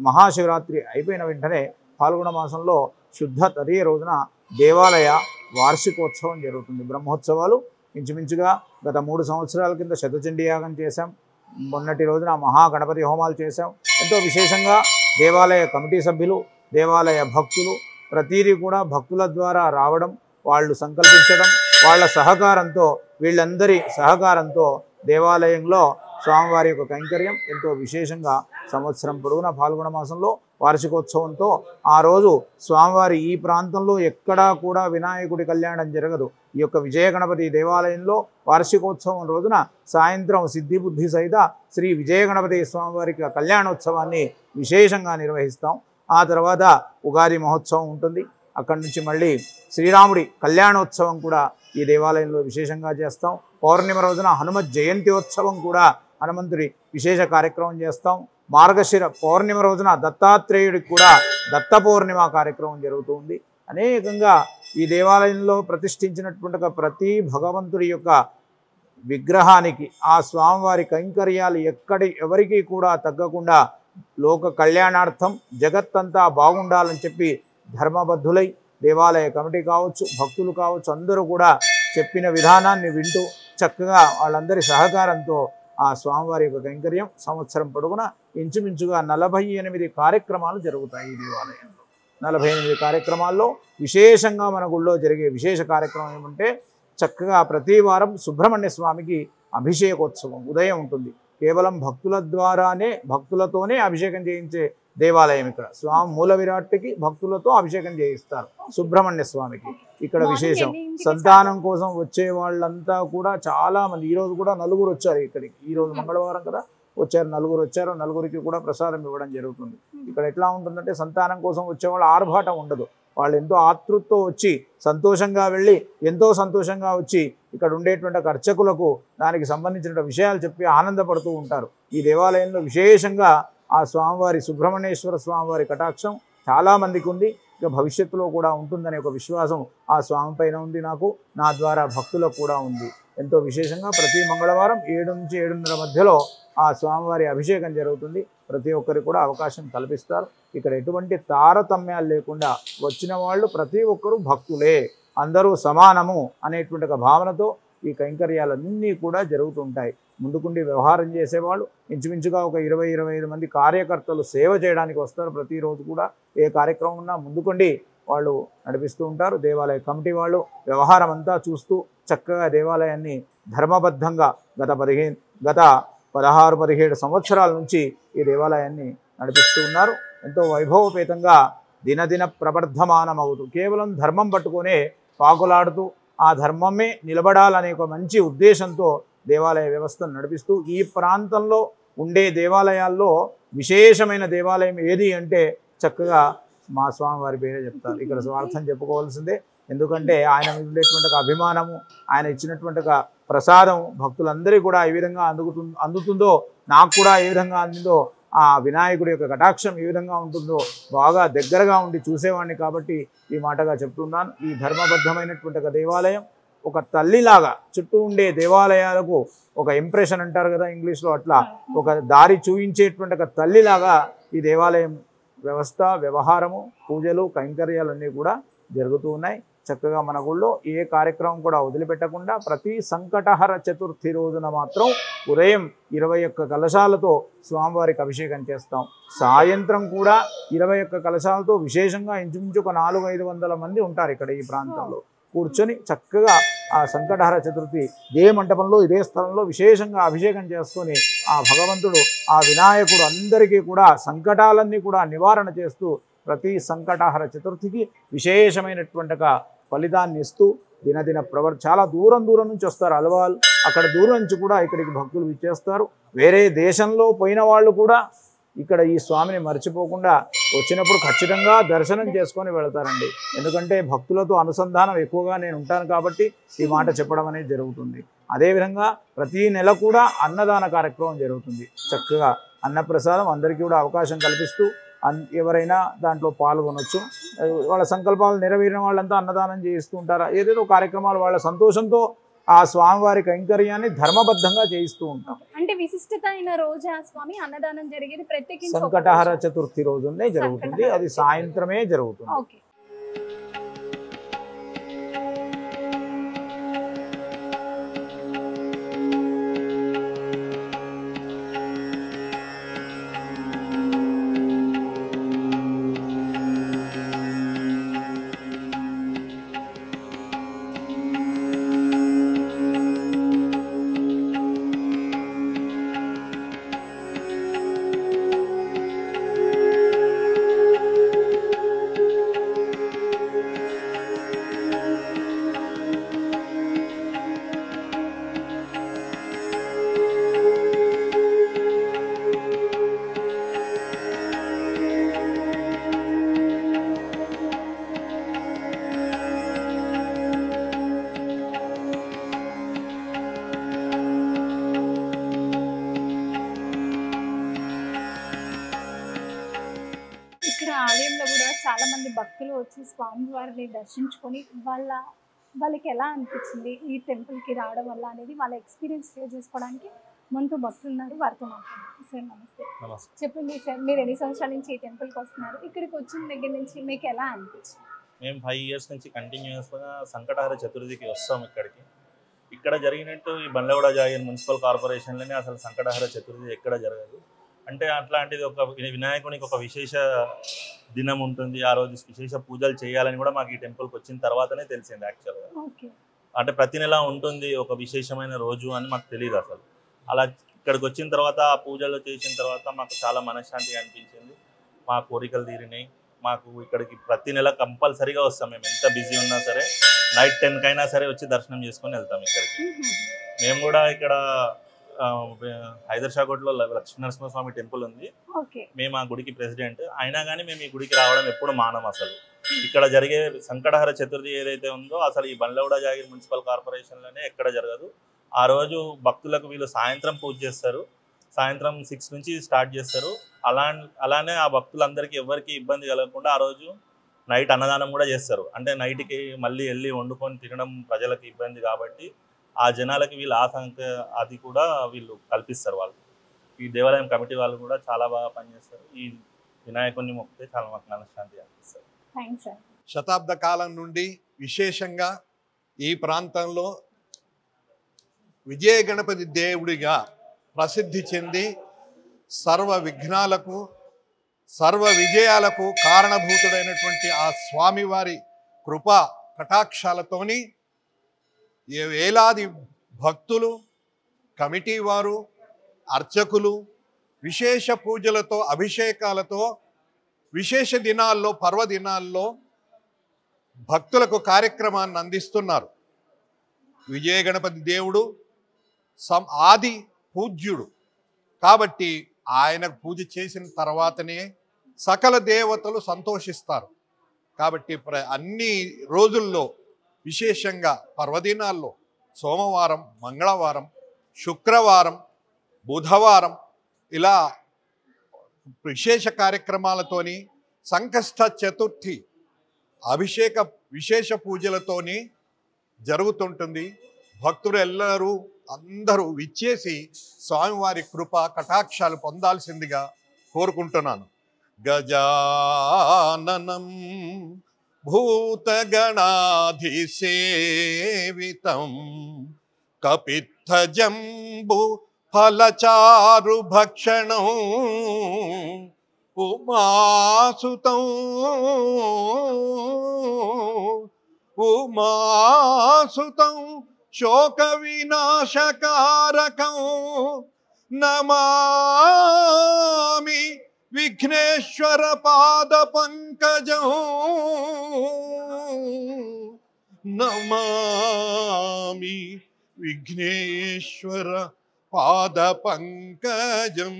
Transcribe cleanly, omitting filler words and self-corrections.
మహాశివరాత్రి అయిపోయిన వెంటనే పాల్గొన మాసంలో శుద్ధ తదియ రోజున దేవాలయ వార్షికోత్సవం జరుగుతుంది. బ్రహ్మోత్సవాలు ఇంచుమించుగా గత 3 సంవత్సరాల కింద శతచండీ యాగం చేశాం. మొన్నటి రోజున మహాగణపతి హోమాలు చేశాం. ఎంతో విశేషంగా దేవాలయ కమిటీ సభ్యులు, దేవాలయ భక్తులు ప్రతిదీ కూడా భక్తుల ద్వారా రావడం, వాళ్ళు సంకల్పించడం, వాళ్ళ సహకారంతో, వీళ్ళందరి సహకారంతో దేవాలయంలో స్వామివారి యొక్క కైంకర్యం ఎంతో విశేషంగా సంవత్సరం పొడవునా పాల్గొన మాసంలో వార్షికోత్సవంతో ఆ రోజు స్వామివారి ఈ ప్రాంతంలో ఎక్కడా కూడా వినాయకుడి కళ్యాణం జరగదు. ఈ యొక్క విజయ గణపతి దేవాలయంలో వార్షికోత్సవం రోజున సాయంత్రం సిద్ధి బుద్ధి సహిత శ్రీ విజయ గణపతి స్వామివారికి కళ్యాణోత్సవాన్ని విశేషంగా నిర్వహిస్తాం. ఆ తర్వాత ఉగాది మహోత్సవం ఉంటుంది. అక్కడి నుంచి మళ్ళీ శ్రీరాముడి కళ్యాణోత్సవం కూడా ఈ దేవాలయంలో విశేషంగా చేస్తాం. పౌర్ణిమ రోజున హనుమత్ జయంత్యోత్సవం కూడా హనుమంతుడి విశేష కార్యక్రమం చేస్తాం. మార్గశిర పౌర్ణిమ రోజున దత్తాత్రేయుడికి కూడా దత్త పౌర్ణిమ కార్యక్రమం జరుగుతుంది. అనేకంగా ఈ దేవాలయంలో ప్రతిష్ఠించినటువంటి ప్రతి భగవంతుడి యొక్క విగ్రహానికి ఆ స్వామివారి కైంకర్యాలు ఎవరికీ కూడా తగ్గకుండా లోక కళ్యాణార్థం జగత్తంతా బాగుండాలని చెప్పి ధర్మబద్ధులై దేవాలయ కమిటీ కావచ్చు, భక్తులు కావచ్చు, అందరూ కూడా చెప్పిన విధానాన్ని వింటూ చక్కగా వాళ్ళందరి సహకారంతో ఆ స్వామివారి యొక్క కైంకర్యం సంవత్సరం పొడవునా ఇంచుమించుగా 48 కార్యక్రమాలు జరుగుతాయి ఈ దేవాలయంలో. 48 కార్యక్రమాల్లో విశేషంగా మన గుళ్ళో జరిగే విశేష కార్యక్రమం ఏమంటే చక్కగా ప్రతి వారం సుబ్రహ్మణ్య స్వామికి అభిషేకోత్సవం ఉదయం ఉంటుంది. కేవలం భక్తులతోనే అభిషేకం చేయించే దేవాలయం ఇక్కడ. స్వామి మూల విరాట్కి భక్తులతో అభిషేకం చేయిస్తారు. సుబ్రహ్మణ్య స్వామికి ఇక్కడ విశేషం. సంతానం కోసం వచ్చే వాళ్ళంతా కూడా చాలామంది, ఈరోజు కూడా 4 వచ్చారు ఇక్కడికి. ఈరోజు మంగళవారం కదా, వచ్చారు 4 వచ్చారు. 4కి కూడా ప్రసాదం ఇవ్వడం జరుగుతుంది. ఇక్కడ ఎట్లా ఉంటుందంటే సంతానం కోసం వచ్చేవాళ్ళు ఆర్భాటం ఉండదు. వాళ్ళు ఎంతో ఆతృతతో వచ్చి సంతోషంగా వెళ్ళి ఎంతో సంతోషంగా వచ్చి ఇక్కడ ఉండేటువంటి అర్చకులకు దానికి సంబంధించిన విషయాలు చెప్పి ఆనందపడుతూ ఉంటారు. ఈ దేవాలయంలో విశేషంగా ఆ స్వామివారి సుబ్రహ్మణ్యేశ్వర స్వామివారి కటాక్షం చాలామందికి ఉంది. ఇక భవిష్యత్తులో కూడా ఉంటుందనే ఒక విశ్వాసం ఆ స్వామి పైన ఉంది. నా ద్వారా భక్తులకు కూడా ఉంది. ఎంతో విశేషంగా ప్రతి మంగళవారం 7 నుంచి 7:30 మధ్యలో ఆ స్వామివారి అభిషేకం జరుగుతుంది. ప్రతి ఒక్కరికి కూడా అవకాశం కల్పిస్తారు. ఇక్కడ ఎటువంటి తారతమ్యాలు లేకుండా వచ్చిన వాళ్ళు ప్రతి ఒక్కరూ భక్తులే, అందరూ సమానము అనేటువంటి ఒక భావనతో ఈ కైంకర్యాలన్నీ కూడా జరుగుతుంటాయి. ముందుకుండి వ్యవహారం చేసేవాళ్ళు ఇంచుమించుగా ఒక 20-25 మంది కార్యకర్తలు సేవ చేయడానికి వస్తారు. ప్రతిరోజు కూడా ఏ కార్యక్రమం ఉన్నా ముందుకుండి వాళ్ళు నడిపిస్తూ ఉంటారు. దేవాలయ కమిటీ వాళ్ళు వ్యవహారం అంతా చూస్తూ చక్కగా దేవాలయాన్ని ధర్మబద్ధంగా గత 16-17 సంవత్సరాల నుంచి ఈ దేవాలయాన్ని నడిపిస్తూ ఉన్నారు. ఎంతో వైభవపేతంగా దినదిన ప్రవర్ధమానమవుతూ కేవలం ధర్మం పట్టుకొనే పాకులాడుతూ ఆ ధర్మమే నిలబడాలనే ఒక మంచి ఉద్దేశంతో దేవాలయ వ్యవస్థను నడిపిస్తూ ఈ ప్రాంతంలో ఉండే దేవాలయాల్లో విశేషమైన దేవాలయం ఏది అంటే చక్కగా మా స్వామివారి పేరే చెప్తారు. ఇక్కడ స్వార్థం చెప్పుకోవాల్సిందే. ఎందుకంటే ఆయన ఉండేటువంటి అభిమానము, ఆయన ఇచ్చినటువంటి ప్రసాదం భక్తులందరికీ కూడా ఏ విధంగా అందుతుందో, నాకు కూడా ఏ విధంగా అందిందో, ఆ వినాయకుడి యొక్క కటాక్షం ఏ విధంగా ఉంటుందో బాగా దగ్గరగా ఉండి చూసేవాడిని కాబట్టి ఈ మాటగా చెప్తున్నాను. ఈ ధర్మబద్ధమైనటువంటి దేవాలయం ఒక తల్లిలాగా చుట్టూ ఉండే దేవాలయాలకు ఒక ఇంప్రెషన్ అంటారు కదా ఇంగ్లీష్లో, అట్లా ఒక దారి చూయించేటువంటి ఒక తల్లిలాగా ఈ దేవాలయం వ్యవస్థ, వ్యవహారము, పూజలు, కైంకర్యాలన్నీ కూడా జరుగుతూ ఉన్నాయి. చక్కగా మన గుళ్ళో ఏ కార్యక్రమం కూడా వదిలిపెట్టకుండా ప్రతి సంకటహర చతుర్థి రోజున మాత్రం ఉదయం 21 కలశాలతో స్వామివారికి అభిషేకం చేస్తాం. సాయంత్రం కూడా 21 కలశాలతో విశేషంగా ఇంచుమించు ఒక 400-500 మంది ఉంటారు ఇక్కడ ఈ ప్రాంతంలో కూర్చొని చక్కగా ఆ సంకటహర చతుర్థి ఇదే మంటపంలో ఇదే స్థలంలో విశేషంగా అభిషేకం చేసుకొని ఆ భగవంతుడు, ఆ వినాయకుడు అందరికీ కూడా సంకటాలన్నీ కూడా నివారణ చేస్తూ ప్రతి సంకటహర చతుర్థికి విశేషమైనటువంటి ఫలితాన్ని ఇస్తూ దినదిన చాలా దూరం నుంచి వస్తారు అలవాళ్ళు. అక్కడ దూరం నుంచి కూడా ఇక్కడికి భక్తులు విచ్చేస్తారు. వేరే దేశంలో పోయిన వాళ్ళు కూడా ఇక్కడ ఈ స్వామిని మర్చిపోకుండా వచ్చినప్పుడు ఖచ్చితంగా దర్శనం చేసుకొని వెళతారండి. ఎందుకంటే భక్తులతో అనుసంధానం ఎక్కువగా నేను ఉంటాను కాబట్టి ఈ మాట చెప్పడం అనేది జరుగుతుంది. అదేవిధంగా ప్రతి నెల కూడా అన్నదాన కార్యక్రమం జరుగుతుంది. చక్కగా అన్నప్రసాదం అందరికీ కూడా అవకాశం కల్పిస్తూ ఎవరైనా దాంట్లో పాల్గొనవచ్చు. వాళ్ళ సంకల్పాలు నెరవేరిన వాళ్ళంతా అన్నదానం చేస్తూ ఉంటారు. ఏదేదో కార్యక్రమాలు వాళ్ళ సంతోషంతో ఆ స్వామివారి కైంకర్యాన్ని ధర్మబద్ధంగా చేయిస్తూ ఉంటాం. అంటే విశిష్టత అయిన రోజు ఆ స్వామి అన్నదానం జరిగేది ప్రత్యేకించి సంకటహర చతుర్థి రోజునే జరుగుతుంది. అది సాయంత్రమే జరుగుతుంది. ఓకే. ఇక్కడ ఆలయంలో కూడా చాలా మంది భక్తులు వచ్చి స్వామివారిని దర్శించుకొని వాళ్ళకి ఎలా అనిపించింది ఈ టెంపుల్కి రావడం వల్ల అనేది వాళ్ళ ఎక్స్పీరియన్స్ షేర్ చేసుకోవడానికి మనతో భక్తులు ఉన్నారు. వారితో మాట్లాడారు. సార్ నమస్తే. చెప్పండి సార్, మీరు ఎన్ని సంవత్సరాల నుంచి ఈ టెంపుల్కి వస్తున్నారు? ఇక్కడికి వచ్చిన దగ్గర నుంచి మీకు ఎలా అనిపించింది? మేము 5 years నుంచి కంటిన్యూస్గా సంకటహర చతుర్థికి వస్తాం ఇక్కడికి. ఇక్కడ జరిగినట్టు ఈ బండ్లగూడ జాగీర్ మున్సిపల్ కార్పొరేషన్లోనే అసలు సంకటహర చతుర్థి ఎక్కడ జరగదు. అంటే అట్లాంటిది ఒక వినాయకునికి ఒక విశేష దినం ఉంటుంది, ఆ రోజు విశేష పూజలు చేయాలని కూడా మాకు ఈ టెంపుల్కి వచ్చిన తర్వాతనే తెలిసింది యాక్చువల్గా. అంటే ప్రతి నెల ఉంటుంది ఒక విశేషమైన రోజు అని మాకు తెలియదు అసలు. అలా ఇక్కడికి వచ్చిన తర్వాత ఆ పూజలు చేసిన తర్వాత మాకు చాలా మనశ్శాంతిగా అనిపించింది. మా కోరికలు తీరినాయి. మాకు ఇక్కడికి ప్రతి నెల కంపల్సరీగా వస్తాం. మేము ఎంత బిజీ ఉన్నా సరే నైట్ 10 అయినా సరే వచ్చి దర్శనం చేసుకొని వెళ్తాం ఇక్కడికి. మేము కూడా ఇక్కడ హైదర్షాగోడ్లో లక్ష్మీనరసింహస్వామి టెంపుల్ ఉంది. మేము ఆ గుడికి ప్రెసిడెంట్. అయినా కానీ మేము ఈ గుడికి రావడం ఎప్పుడు మానం. అసలు ఇక్కడ జరిగే సంకటహర చతుర్థి ఏదైతే ఉందో అసలు ఈ బండ్లగూడ జాగీర్ మున్సిపల్ కార్పొరేషన్లోనే ఎక్కడ జరగదు. ఆ రోజు భక్తులకు వీళ్ళు సాయంత్రం పూజ చేస్తారు. సాయంత్రం 6 నుంచి స్టార్ట్ చేస్తారు. అలానే ఆ భక్తులందరికీ ఎవరికి ఇబ్బంది కలగకుండా ఆ రోజు నైట్ అన్నదానం కూడా చేస్తారు. అంటే నైట్కి మళ్ళీ వెళ్ళి వండుకొని తినడం ప్రజలకు ఇబ్బంది కాబట్టి ఆ జనాలకి వీళ్ళు అది కూడా వీళ్ళు కల్పిస్తారు. వాళ్ళు ఈ దేవాలయం కమిటీ వాళ్ళు కూడా చాలా బాగా పనిచేస్తారు. ఈ వినాయకుడిని మొక్కితే చాలా మాకు మనశ్శాంతి అనిపిస్తారు. శతాబ్ద కాలం నుండి విశేషంగా ఈ ప్రాంతంలో విజయ గణపతి దేవుడిగా ప్రసిద్ధి చెంది సర్వ విఘ్నాలకు సర్వ విజయాలకు కారణభూతుడైనటువంటి ఆ స్వామివారి కృపా కటాక్షాలతోని వేలాది భక్తులు, కమిటీ వారు, అర్చకులు విశేష పూజలతో అభిషేకాలతో విశేష దినాల్లో పర్వదినాల్లో భక్తులకు కార్యక్రమాన్ని అందిస్తున్నారు. విజయ గణపతి దేవుడు ఆది పూజ్యుడు కాబట్టి ఆయనకు పూజ చేసిన తర్వాతనే సకల దేవతలు సంతోషిస్తారు. కాబట్టి అన్ని రోజుల్లో విశేషంగా పర్వదినాల్లో సోమవారం, మంగళవారం, శుక్రవారం, బుధవారం ఇలా విశేష కార్యక్రమాలతోని సంకష్ట చతుర్థి అభిషేక విశేష పూజలతోని జరుగుతుంటుంది. భక్తులు అందరూ విచ్చేసి స్వామివారి కృప కటాక్షాలు పొందాల్సిందిగా కోరుకుంటున్నాను. గజాననం భూతగణాధిసేవితం కపిత్థజంబు ఫలచారు భక్షణం ఉమాసుతం శోక వినాశకారకం నమామి విఘ్నేశ్వర పాద పంకజం నమామి విఘ్నేశ్వర పాద పంకజం.